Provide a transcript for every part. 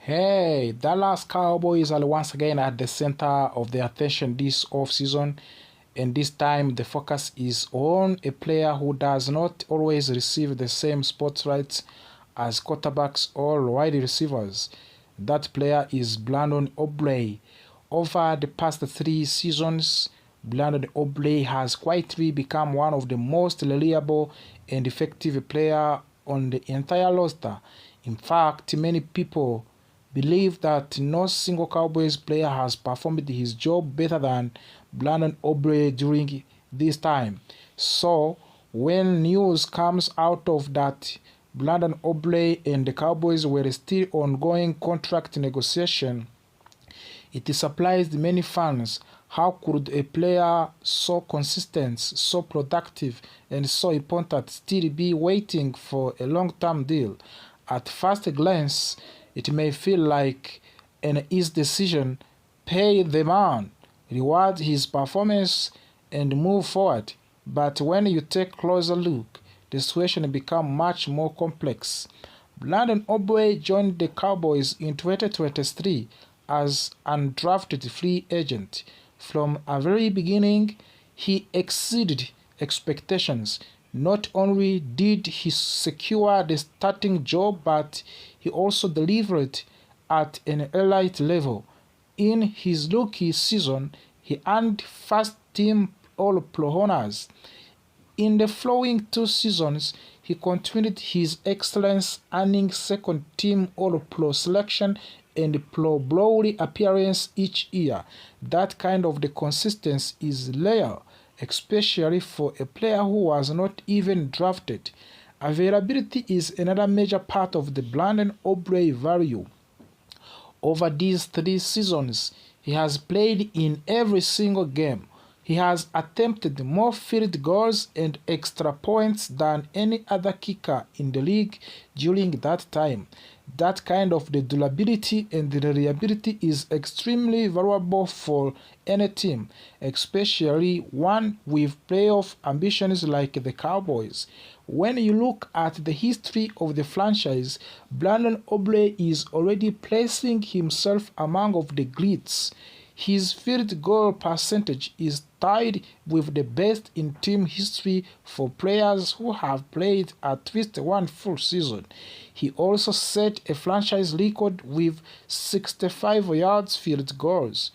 Hey, Dallas Cowboys are once again at the center of the attention this offseason, and this time the focus is on a player who does not always receive the same spotlight as quarterbacks or wide receivers. That player is Aubrey. Over the past 3 seasons, Aubrey has quietly become one of the most reliable and effective players on the entire roster. In fact, many people believe that no single Cowboys player has performed his job better than Aubrey during this time. So, when news comes out of that Aubrey and the Cowboys were still ongoing contract negotiation, it surprised many fans. How could a player so consistent, so productive, and so important still be waiting for a long-term deal? At first glance, it may feel like an easy decision: pay the man, reward his performance, and move forward. But when you take a closer look, the situation becomes much more complex. Aubrey joined the Cowboys in 2023 as an undrafted free agent. From a very beginning, he exceeded expectations. Not only did he secure the starting job, but he also delivered at an elite level. In his rookie season, he earned first-team All-Pro honors. In the following 2 seasons, he continued his excellence, earning second-team All-Pro selection and Pro Bowl appearance each year. That kind of the consistency is rare, especially for a player who was not even drafted. Availability is another major part of the Aubrey value. Over these 3 seasons, he has played in every single game. He has attempted more field goals and extra points than any other kicker in the league during that time. That kind of the durability and the reliability is extremely valuable for any team, especially one with playoff ambitions like the Cowboys. When you look at the history of the franchise, Aubrey is already placing himself among of the greats. His field goal percentage is tied with the best in team history for players who have played at least one full season. He also set a franchise record with 65 yards field goals,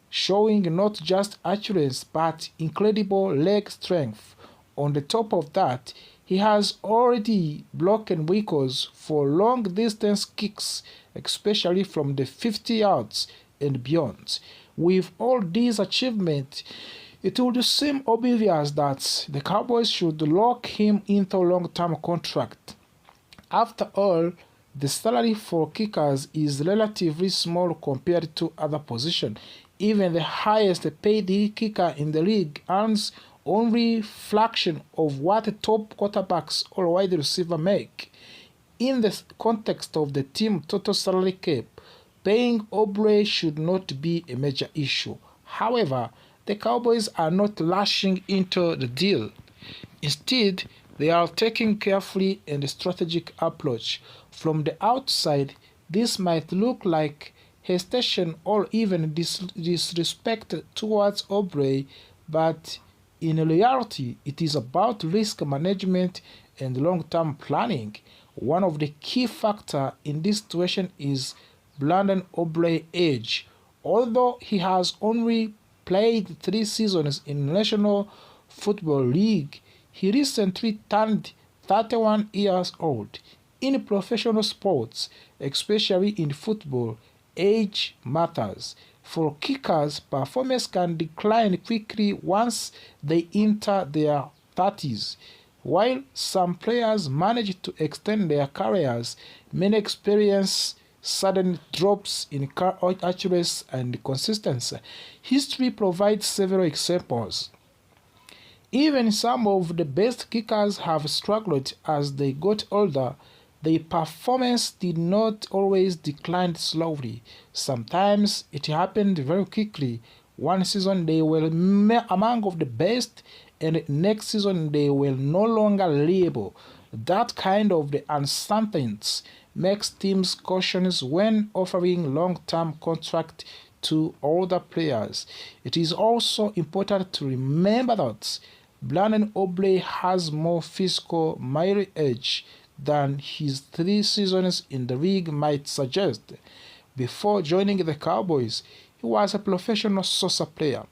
showing not just accuracy but incredible leg strength. On the top of that, he has already broken records for long-distance kicks, especially from the 50 yards and beyond. With all these achievements, it would seem obvious that the Cowboys should lock him into a long-term contract. After all, the salary for kickers is relatively small compared to other positions. Even the highest paid kicker in the league earns only a fraction of what top quarterbacks or wide receiver make. In the context of the team total salary cap, paying Aubrey should not be a major issue. However, the Cowboys are not rushing into the deal. Instead, they are taking carefully and strategic approach. From the outside, this might look like hesitation or even disrespect towards Aubrey, but in reality, it is about risk management and long-term planning. One of the key factors in this situation is Aubrey's age. Although he has only played 3 seasons in National Football League, he recently turned 31 years old. In professional sports, especially in football, age matters. For kickers, performance can decline quickly once they enter their 30s. While some players manage to extend their careers, many experience sudden drops in accuracy and consistency. History provides several examples. Even some of the best kickers have struggled as they got older. Their performance did not always decline slowly. Sometimes it happened very quickly. One season they were among of the best, and next season they were no longer reliable. That kind of the uncertainty makes teams cautious when offering long-term contracts to older players. It is also important to remember that Brandon Aubrey has more physical mileage than his 3 seasons in the league might suggest. Before joining the Cowboys, he was a professional soccer player.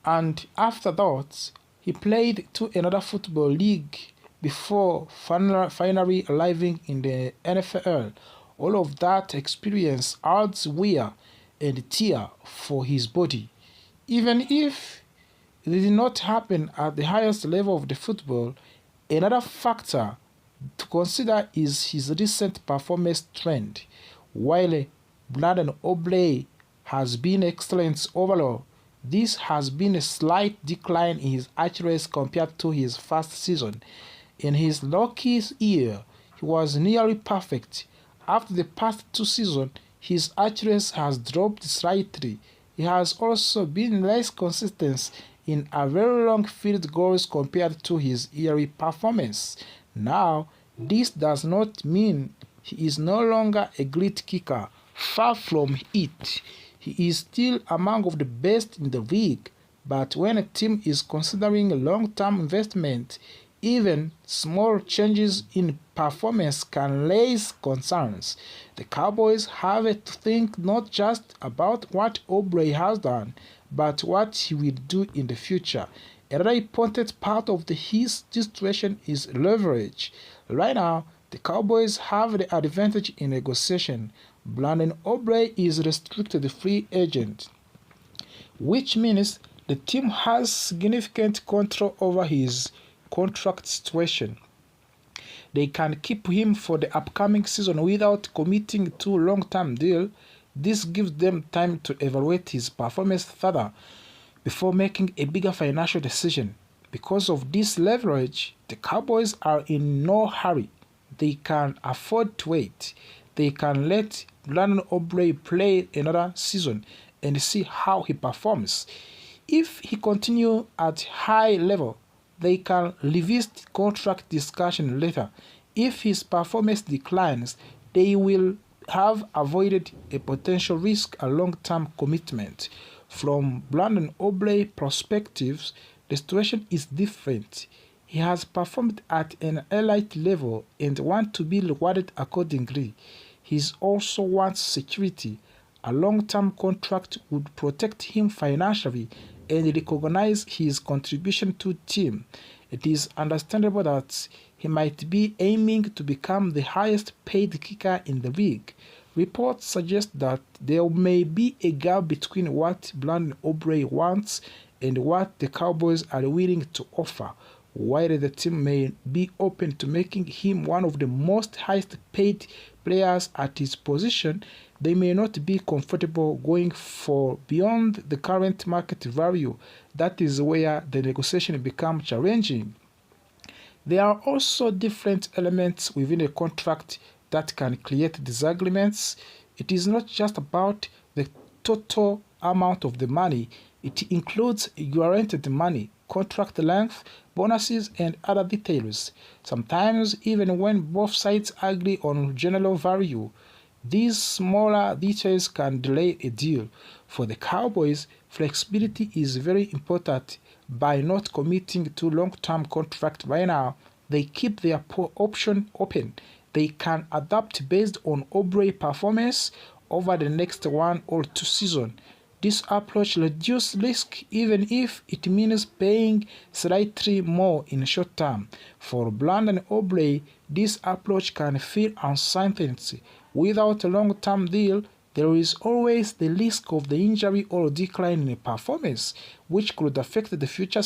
And after that, he played to another football league before finally arriving in the NFL. All of that experience adds wear and tear for his body. Even if it did not happen at the highest level of the football, another factor to consider is his recent performance trend. While Brandon Aubrey has been excellent overall, this has been a slight decline in his accuracy compared to his first season. In his rookie year, he was nearly perfect. After the past 2 seasons, his accuracy has dropped slightly. He has also been less consistent in a very long field goals compared to his yearly performance. Now, this does not mean he is no longer a great kicker. Far from it. He is still among the best in the league, but when a team is considering a long-term investment, even small changes in performance can raise concerns. The Cowboys have to think not just about what Aubrey has done, but what he will do in the future. Another important part of his situation is leverage. Right now, the Cowboys have the advantage in negotiation. Brandon Aubrey is a restricted free agent, which means the team has significant control over his contract situation. They can keep him for the upcoming season without committing to a long-term deal. This gives them time to evaluate his performance further before making a bigger financial decision. Because of this leverage, the Cowboys are in no hurry. They can afford to wait. They can let Brandon Aubrey play another season and see how he performs. If he continues at high level, they can revisit contract discussion later. If his performance declines, they will have avoided a potential risk a long-term commitment. From Brandon Aubrey's perspective, the situation is different. He has performed at an elite level and wants to be rewarded accordingly. He also wants security. A long-term contract would protect him financially and recognize his contribution to the team. It is understandable that he might be aiming to become the highest paid kicker in the league. Reports suggest that there may be a gap between what Brandon Aubrey wants and what the Cowboys are willing to offer. While the team may be open to making him one of the most highest paid players at his position, they may not be comfortable going for beyond the current market value. That is where the negotiation becomes challenging. There are also different elements within a contract that can create disagreements. It is not just about the total amount of the money. It includes guaranteed money, contract length, bonuses, and other details. Sometimes, even when both sides agree on general value, these smaller details can delay a deal. For the Cowboys, flexibility is very important. By not committing to long-term contract right now, they keep their option open. They can adapt based on Aubrey's performance over the next 1 or 2 seasons. This approach reduces risk even if it means paying slightly more in short term. For Brandon Aubrey, this approach can feel uncertainty. Without a long-term deal, there is always the risk of the injury or decline in performance, which could affect the future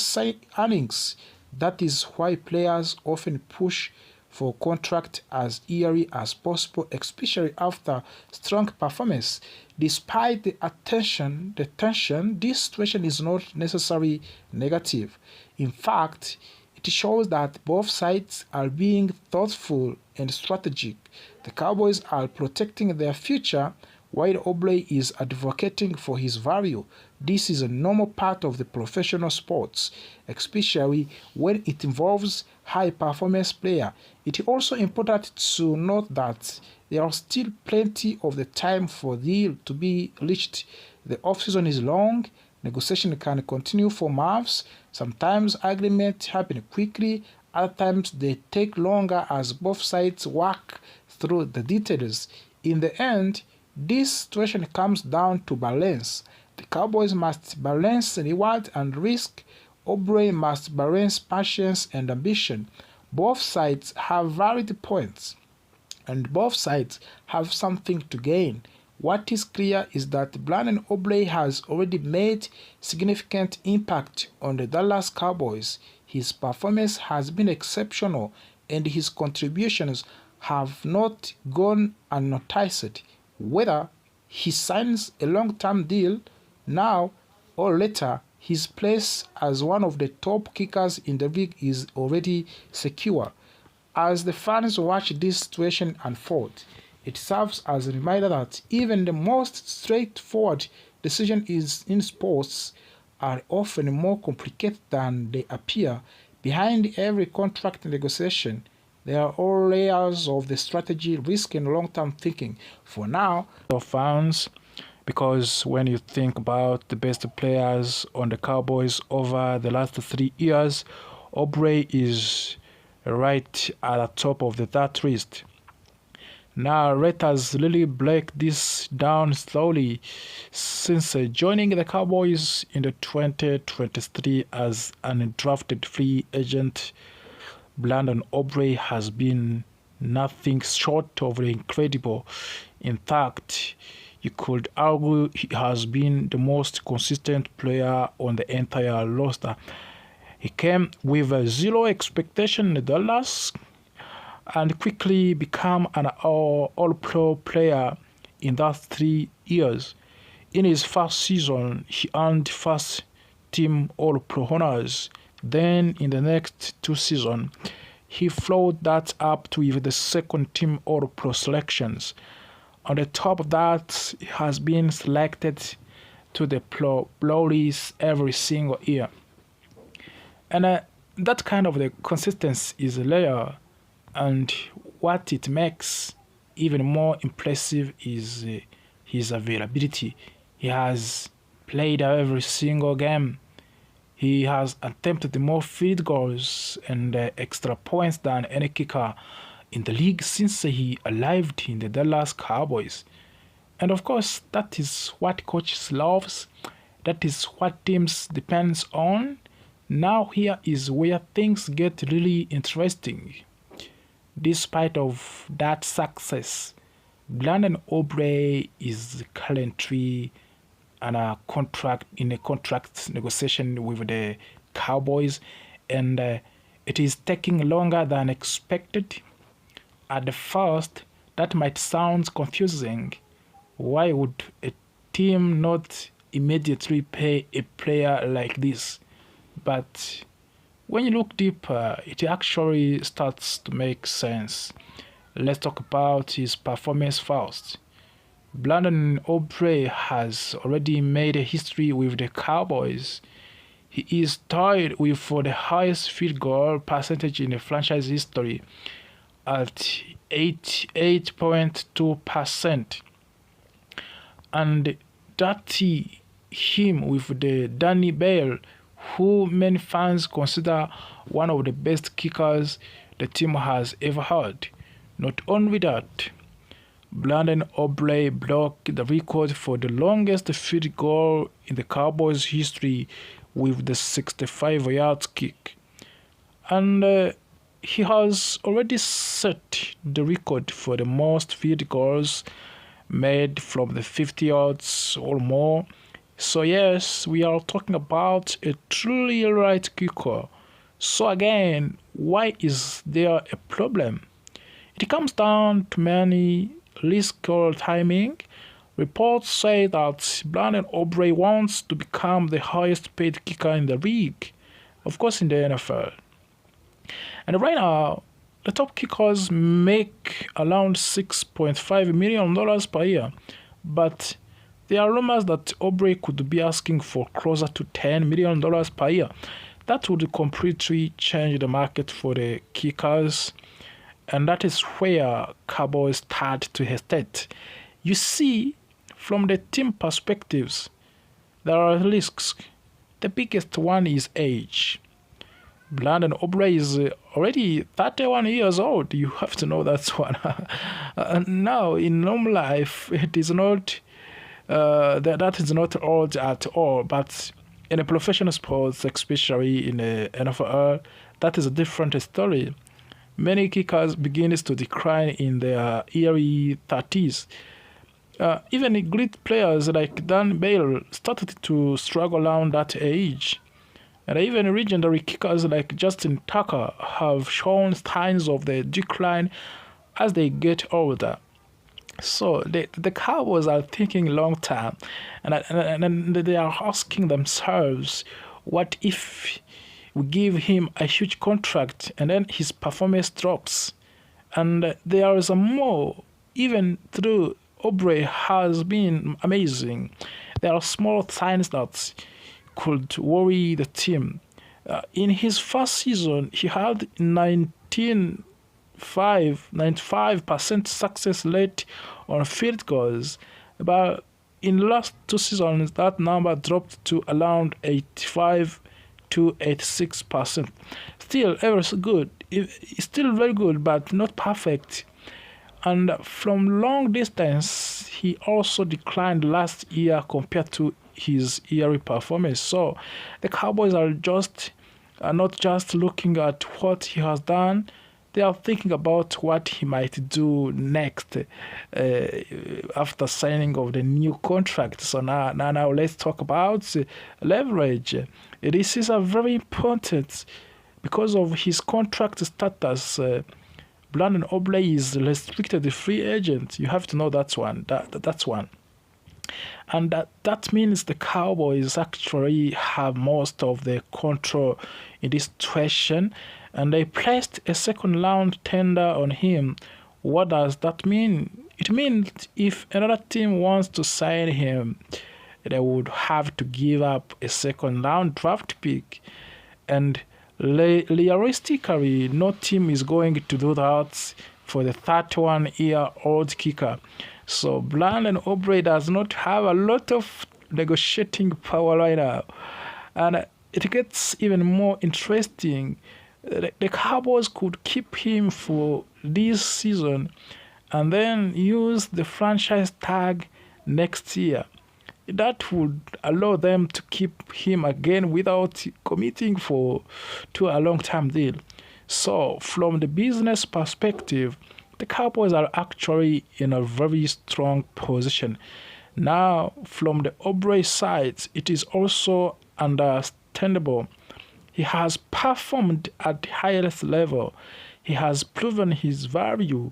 earnings. That is why players often push for contract as early as possible, especially after strong performance. Despite the tension, this situation is not necessarily negative. In fact, it shows that both sides are being thoughtful and strategic. The Cowboys are protecting their future while Aubrey is advocating for his value. This is a normal part of the professional sports, especially when it involves high-performance players. It is also important to note that there is still plenty of the time for the deal to be reached. The offseason is long, negotiation can continue for months, sometimes agreements happen quickly, other times they take longer as both sides work through the details. In the end, this situation comes down to balance. The Cowboys must balance reward and risk. Aubrey must balance patience and ambition. Both sides have valid points, and both sides have something to gain. What is clear is that Brandon Aubrey has already made significant impact on the Dallas Cowboys. His performance has been exceptional, and his contributions have not gone unnoticed. Whether he signs a long-term deal now or later, his place as one of the top kickers in the league is already secure. As the fans watch this situation unfold, it serves as a reminder that even the most straightforward decisions in sports are often more complicated than they appear. Behind every contract negotiation, there are all layers of the strategy, risk, and long-term thinking. For now, for fans, because when you think about the best players on the Cowboys over the last 3 years, Aubrey is right at the top of that list. Now, let us really break this down slowly. Since joining the Cowboys in the 2023 as an undrafted free agent, Brandon Aubrey has been nothing short of incredible. In fact, you could argue he has been the most consistent player on the entire roster. He came with zero expectation in Dallas and quickly became an all-pro player in that 3 years. In his first season, he earned first-team all-pro honors. Then, in the next 2 seasons, he followed that up with the second-team all-pro selections. On the top of that, he has been selected to the Pro Bowls every single year. And that kind of the consistency is rare. And what it makes even more impressive is his availability. He has played every single game. He has attempted more field goals and extra points than any kicker in the league since he arrived in the Dallas Cowboys. And of course, that is what coaches loves. That is what teams depends on. Now here is where things get really interesting. Despite of that success, Brandon Aubrey is currently in a contract negotiation with the Cowboys, and it is taking longer than expected. At the first, that might sound confusing. Why would a team not immediately pay a player like this? But when you look deeper, it actually starts to make sense. Let's talk about his performance first. Brandon Aubrey has already made a history with the Cowboys. He is tied with for the highest field goal percentage in the franchise history at 88.2%. And that him with the Danny Bale, who many fans consider one of the best kickers the team has ever had. Not only that, Brandon Aubrey broke the record for the longest field goal in the Cowboys' history with the 65-yard kick. And he has already set the record for the most field goals made from the 50 yards or more. So yes, we are talking about a truly right kicker. So again, why is there a problem? It comes down to many risk or timing. Reports say that Brandon Aubrey wants to become the highest paid kicker in the league, of course in the NFL. And right now, the top kickers make around $6.5 million per year. but there are rumors that Aubrey could be asking for closer to $10 million per year. That would completely change the market for the kickers, and that is where Cowboys start to hesitate. You see, from the team perspectives, there are risks. The biggest one is age. Brandon Aubrey is already 31 years old. You have to know that one. Now, in normal life, it is not that is not old at all. But in a professional sports, especially in the NFL, that is a different story. Many kickers begins to decline in their early 30s. Even great players like Dan Bale started to struggle around that age. And even legendary kickers like Justin Tucker have shown signs of the decline as they get older. So the Cowboys are thinking long term, and they are asking themselves, what if we give him a huge contract and then his performance drops? And there is a more, even through Aubrey has been amazing, there are small signs that could worry the team. In his first season, he had 95% success rate on field goals, but in the last 2 seasons, that number dropped to around 85 to 86%. Still, ever so good. It's still very good, but not perfect. And from long distance, he also declined last year compared to his yearly performance. So the Cowboys are not just looking at what he has done, they are thinking about what he might do next after signing of the new contract. So now let's talk about leverage. This is a very important because of his contract status. Brandon Aubrey is restricted free agent. You have to know that's one. That's one. And that means the Cowboys actually have most of the control in this situation, and they placed a second round tender on him. What does that mean? It means if another team wants to sign him, they would have to give up a second round draft pick, and realistically, no team is going to do that for the 31-year-old kicker. So Brandon Aubrey does not have a lot of negotiating power right now. And it gets even more interesting. The Cowboys could keep him for this season and then use the franchise tag next year. That would allow them to keep him again without committing to a long-term deal. So from the business perspective, the Cowboys are actually in a very strong position. Now, from the Aubrey side, it is also understandable. He has performed at the highest level. He has proven his value,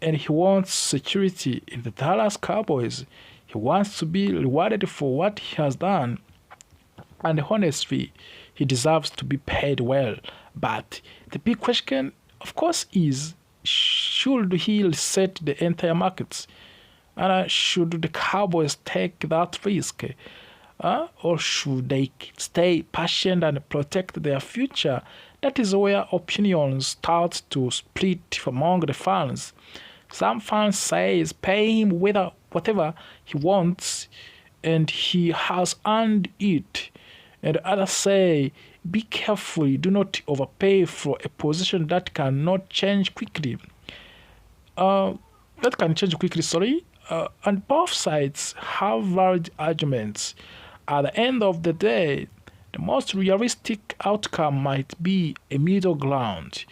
and he wants security in the Dallas Cowboys. He wants to be rewarded for what he has done. And honestly, he deserves to be paid well. But the big question, of course, is should he reset the entire markets? And should the Cowboys take that risk? Or should they stay patient and protect their future? That is where opinions start to split among the fans. Some fans say pay him whatever he wants and he has earned it. And others say be careful, do not overpay for a position that cannot change quickly. And both sides have valid arguments. At the end of the day, the most realistic outcome might be a middle ground,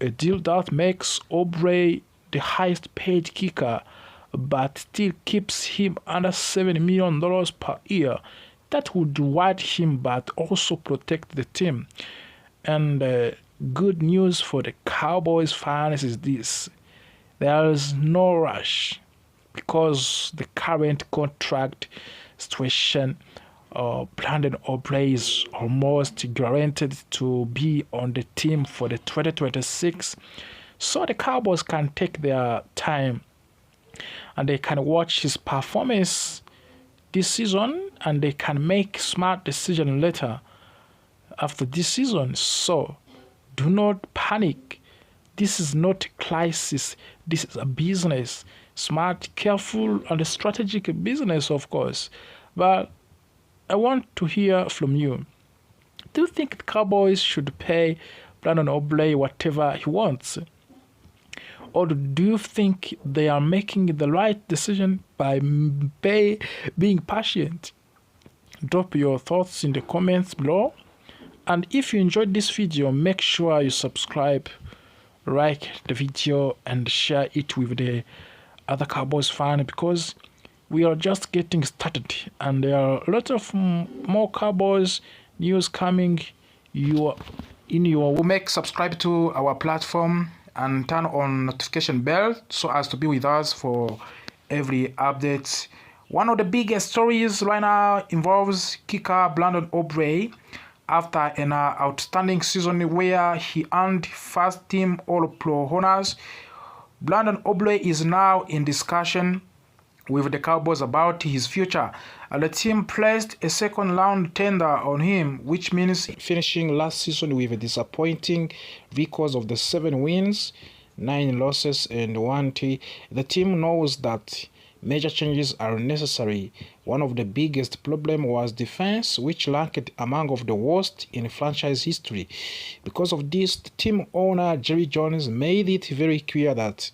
a deal that makes Aubrey the highest paid kicker, but still keeps him under $7 million per year. That would reward him but also protect the team. And good news for the Cowboys fans is this: there is no rush because the current contract situation, Brandon Aubrey is almost guaranteed to be on the team for the 2026. So the Cowboys can take their time and they can watch his performance this season and they can make smart decision later after this season. So do not panic. This is not a crisis. This is a business. Smart, careful, and strategic business, of course. But I want to hear from you. Do you think the Cowboys should pay Brandon Aubrey whatever he wants? Or do you think they are making the right decision by being patient? Drop your thoughts in the comments below. And if you enjoyed this video, make sure you subscribe, like the video, and share it with the other Cowboys fans, because we are just getting started and there are a lot of more Cowboys news coming. Make subscribe to our platform and turn on notification bell so as to be with us for every update. One of the biggest stories right now involves kicker Brandon Aubrey after an outstanding season where he earned first team All-Pro honors. Brandon Aubrey is now in discussion with the Cowboys about his future. The team placed a second-round tender on him, which means finishing last season with a disappointing record of the 7 wins, 9 losses, and 1 T. The team knows that major changes are necessary. One of the biggest problems was defense, which ranked among of the worst in franchise history. Because of this, the team owner Jerry Jones made it very clear that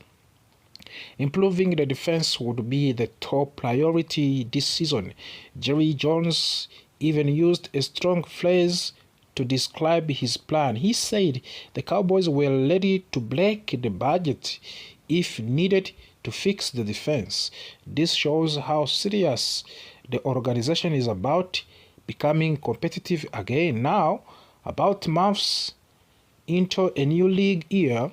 improving the defense would be the top priority this season. Jerry Jones even used a strong phrase to describe his plan. He said the Cowboys were ready to break the budget if needed to fix the defense. This shows how serious the organization is about becoming competitive again. Now, about months into a new league year,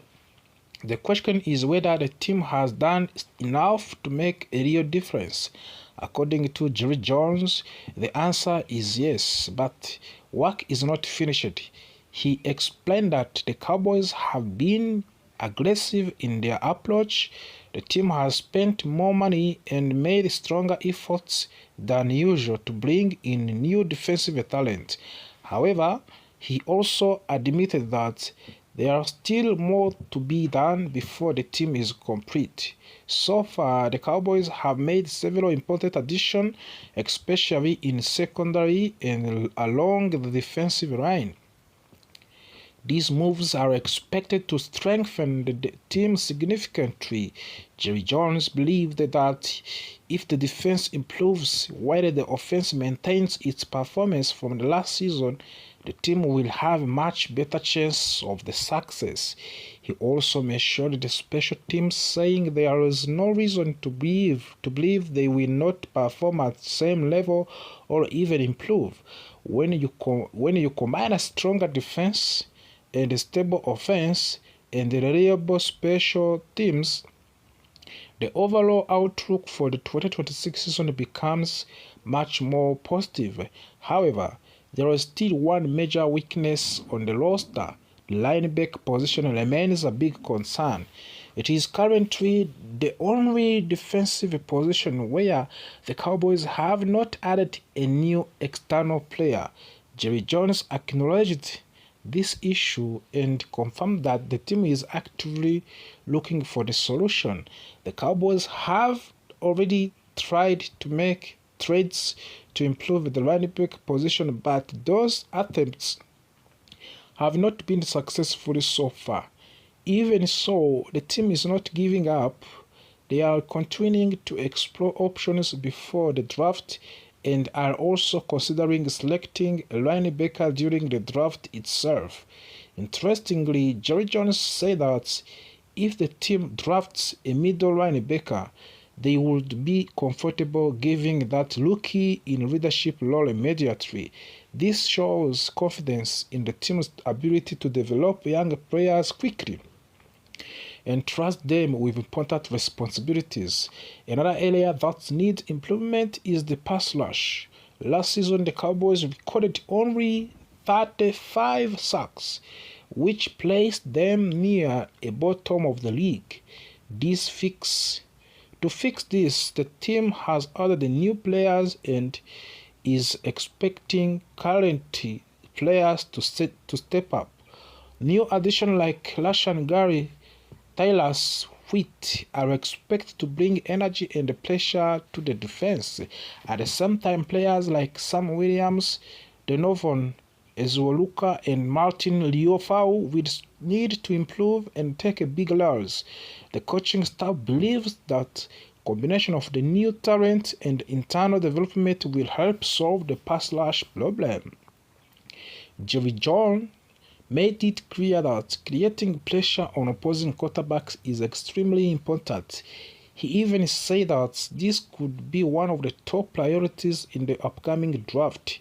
the question is whether the team has done enough to make a real difference. According to Jerry Jones, the answer is yes, but work is not finished. He explained that the Cowboys have been aggressive in their approach. The team has spent more money and made stronger efforts than usual to bring in new defensive talent. However, he also admitted that there are still more to be done before the team is complete. So far, the Cowboys have made several important additions, especially in secondary and along the defensive line. These moves are expected to strengthen the team significantly. Jerry Jones believed that if the defense improves while the offense maintains its performance from the last season, the team will have a much better chance of the success. He also mentioned the special teams, saying there is no reason to believe they will not perform at the same level or even improve. When you combine a stronger defense and a stable offense and the reliable special teams, the overall outlook for the 2026 season becomes much more positive. However, there is still one major weakness on the roster. The linebacker position remains a big concern. It is currently the only defensive position where the Cowboys have not added a new external player. Jerry Jones acknowledged this issue and confirmed that the team is actively looking for the solution. The Cowboys have already tried to make trades to improve the linebacker position, but those attempts have not been successful so far. Even so, the team is not giving up. They are continuing to explore options before the draft and are also considering selecting a linebacker during the draft itself. Interestingly, Jerry Jones said that if the team drafts a middle linebacker, they would be comfortable giving that rookie in leadership role immediately. This shows confidence in the team's ability to develop young players quickly and trust them with important responsibilities. Another area that needs improvement is the pass rush. Last season, the Cowboys recorded only 35 sacks, which placed them near the bottom of the league. This fix To fix this, the team has added new players and is expecting current players to step up. New additions like Lashan Gary, Tyler Sweet are expected to bring energy and pressure to the defense. At the same time, players like Sam Williams, Donovan Ezuoluka, and Martin Liofau will need to improve and take a big loss. The coaching staff believes that combination of the new talent and internal development will help solve the pass rush problem. Jerry Jones made it clear that creating pressure on opposing quarterbacks is extremely important. He even said that this could be one of the top priorities in the upcoming draft.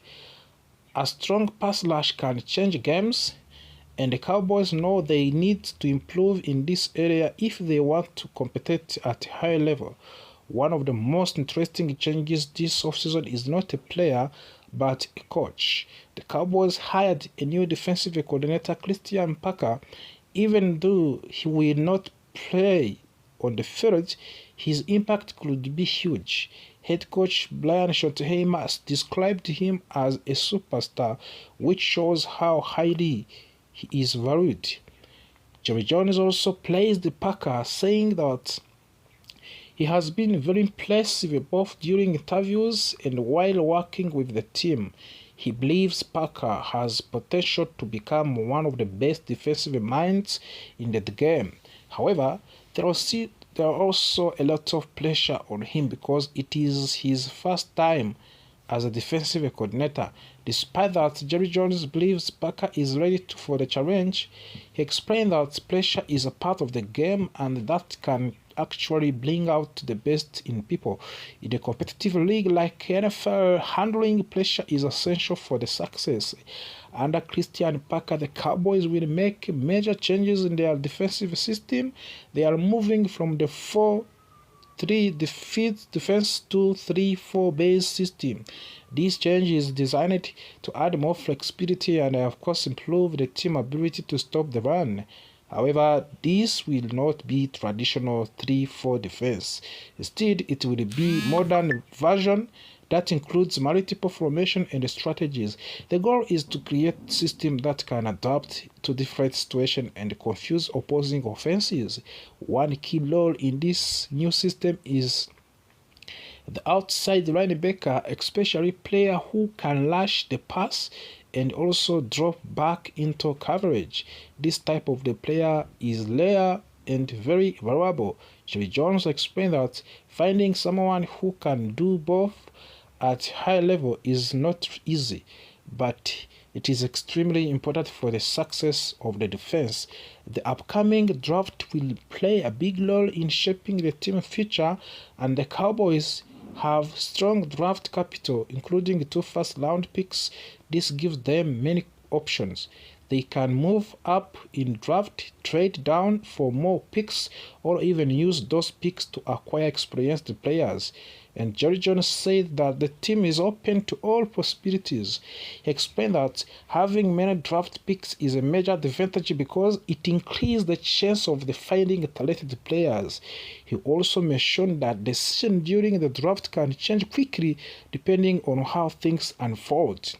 A strong pass rush can change games, and the Cowboys know they need to improve in this area if they want to compete at a high level. One of the most interesting changes this offseason is not a player, but a coach. The Cowboys hired a new defensive coordinator, Christian Parker. Even though he will not play on the field, his impact could be huge. Head coach Brian Schottenheimer described him as a superstar, which shows how highly he is valued. Jerry Jones also praised Parker, saying that he has been very impressive both during interviews and while working with the team. He believes Parker has potential to become one of the best defensive minds in the game. However, there are also a lot of pressure on him because it is his first time as a defensive coordinator. Despite that, Jerry Jones believes Parker is ready for the challenge. He explained that pressure is a part of the game and that can actually bring out the best in people. In a competitive league like NFL, handling pressure is essential for the success. Under Christian Parker, the Cowboys will make major changes in their defensive system. They are moving from the 4-3 defense to 3-4 base system. This change is designed to add more flexibility and of course improve the team's ability to stop the run. However, this will not be traditional 3-4 defense. Instead, it will be modern version that includes multiple formation and strategies. The goal is to create a system that can adapt to different situations and confuse opposing offenses. One key role in this new system is the outside linebacker, especially player who can rush the pass and also drop back into coverage. This type of the player is rare and very valuable. Jerry Jones explained that finding someone who can do both at high level is not easy, but it is extremely important for the success of the defense. The upcoming draft will play a big role in shaping the team's future, and the Cowboys have strong draft capital, including 2 first-round picks. This gives them many options. They can move up in draft, trade down for more picks, or even use those picks to acquire experienced players. And Jerry Jones said that the team is open to all possibilities. He explained that having many draft picks is a major advantage because it increases the chance of finding talented players. He also mentioned that decisions during the draft can change quickly depending on how things unfold.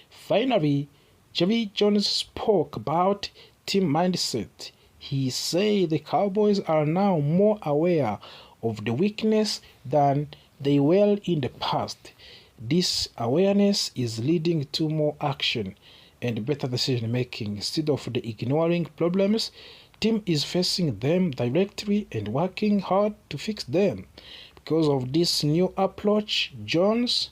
Finally, Jerry Jones spoke about team mindset. He said the Cowboys are now more aware of the weakness than they were in the past. This awareness is leading to more action and better decision making. Instead of ignoring problems, team is facing them directly and working hard to fix them. Because of this new approach, Jones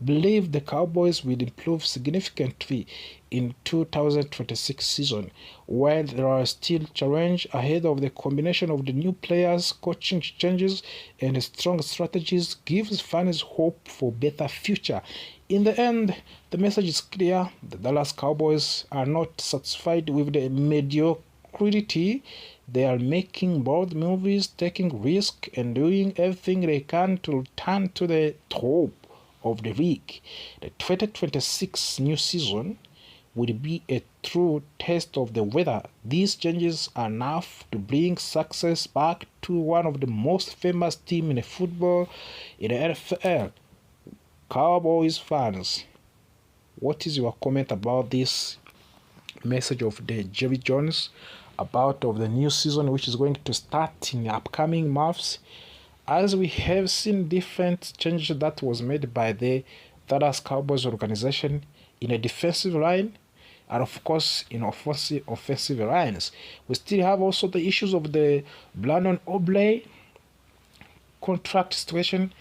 believe the Cowboys will improve significantly in 2026 season. While there are still challenges ahead of the combination of the new players, coaching changes, and strong strategies gives fans hope for better future. In the end, the message is clear. The Dallas Cowboys are not satisfied with the mediocrity. They are making bold moves, taking risks, and doing everything they can to return to the top of the league. The 2026 new season will be a true test of the whether these changes are enough to bring success back to one of the most famous teams in football in the NFL. Cowboys fans, what is your comment about this message of the Jerry Jones about of the new season which is going to start in the upcoming months? As we have seen different changes that was made by the Dallas Cowboys organization in a defensive line and of course in offensive lines. We still have also the issues of the Aubrey contract situation,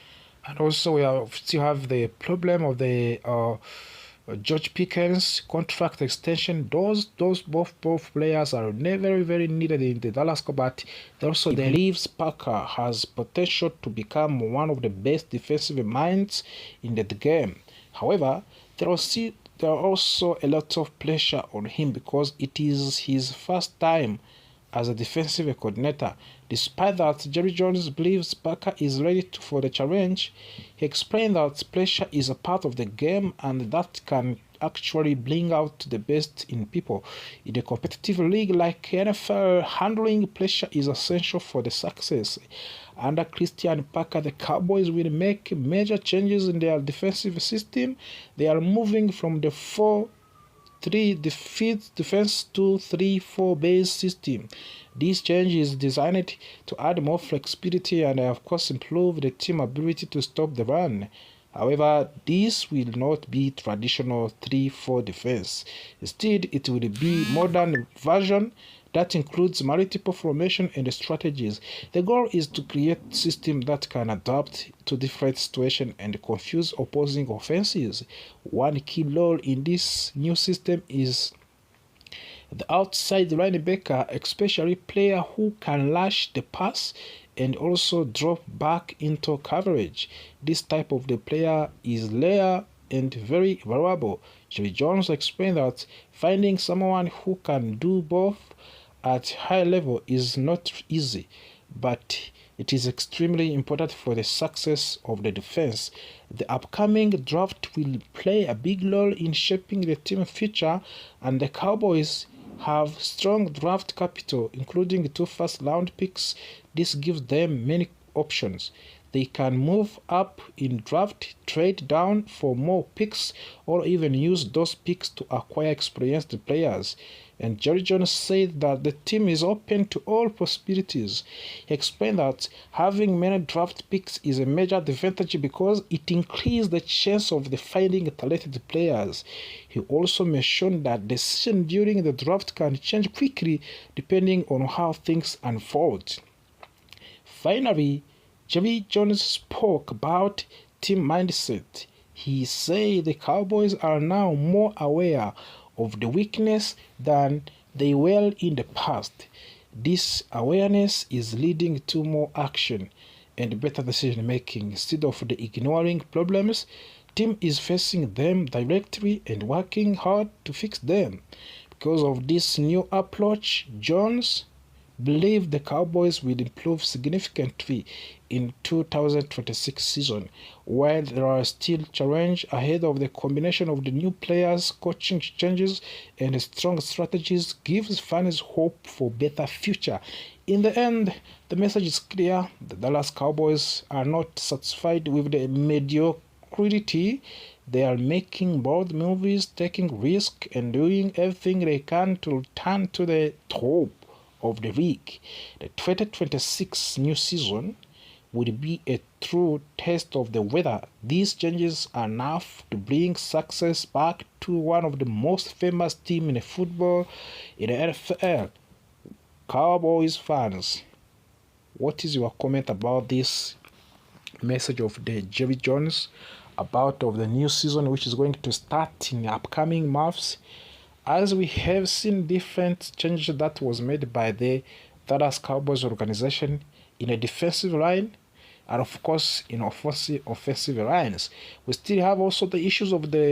and also we still have the problem of the George Pickens contract extension. Those both players are very needed in the Dallas Cowboys, but also believes Parker has potential to become one of the best defensive minds in the game. However, there are also a lot of pressure on him because it is his first time as a defensive coordinator. Despite that, Jerry Jones believes Parker is ready for the challenge. He explained that pressure is a part of the game and that can actually bring out the best in people. In a competitive league like NFL, handling pressure is essential for the success. Under Christian Parker, the Cowboys will make major changes in their defensive system. They are moving from the 4-3 defense to 3-4 base system. This change is designed to add more flexibility and of course improve the team ability to stop the run. However, this will not be traditional 3-4 defense. Instead, it will be modern version that includes multiple formation and strategies. The goal is to create a system that can adapt to different situations and confuse opposing offenses. One key role in this new system is the outside linebacker, especially player who can rush the pass and also drop back into coverage. This type of the player is rare and very valuable. Jerry Jones explained that finding someone who can do both at high level is not easy, but it is extremely important for the success of the defense. The upcoming draft will play a big role in shaping the team future, and the Cowboys have strong draft capital, including 2 first-round picks. This gives them many options. They can move up in draft, trade down for more picks, or even use those picks to acquire experienced players. And Jerry Jones said that the team is open to all possibilities. He explained that having many draft picks is a major advantage because it increases the chance of finding talented players. He also mentioned that decisions during the draft can change quickly depending on how things unfold. Finally, Jerry Jones spoke about team mindset. He said the Cowboys are now more aware of the weakness than they were in the past. This awareness is leading to more action and better decision making. Instead of ignoring problems, team is facing them directly and working hard to fix them. Because of this new approach, Jones believe the Cowboys will improve significantly in 2026 season. While there are still challenges ahead of the combination of the new players, coaching changes, and strong strategies gives fans hope for better future. In the end, the message is clear. The Dallas Cowboys are not satisfied with the mediocrity. They are making bold moves, taking risks, and doing everything they can to return to the top of the league. The 2026 new season will be a true test of the whether these changes are enough to bring success back to one of the most famous teams in football in the NFL. Cowboys fans, what is your comment about this message of the Jerry Jones about of the new season which is going to start in the upcoming months? As we have seen different changes that was made by the Dallas Cowboys organization in a defensive line and of course in offensive lines. We still have also the issues of the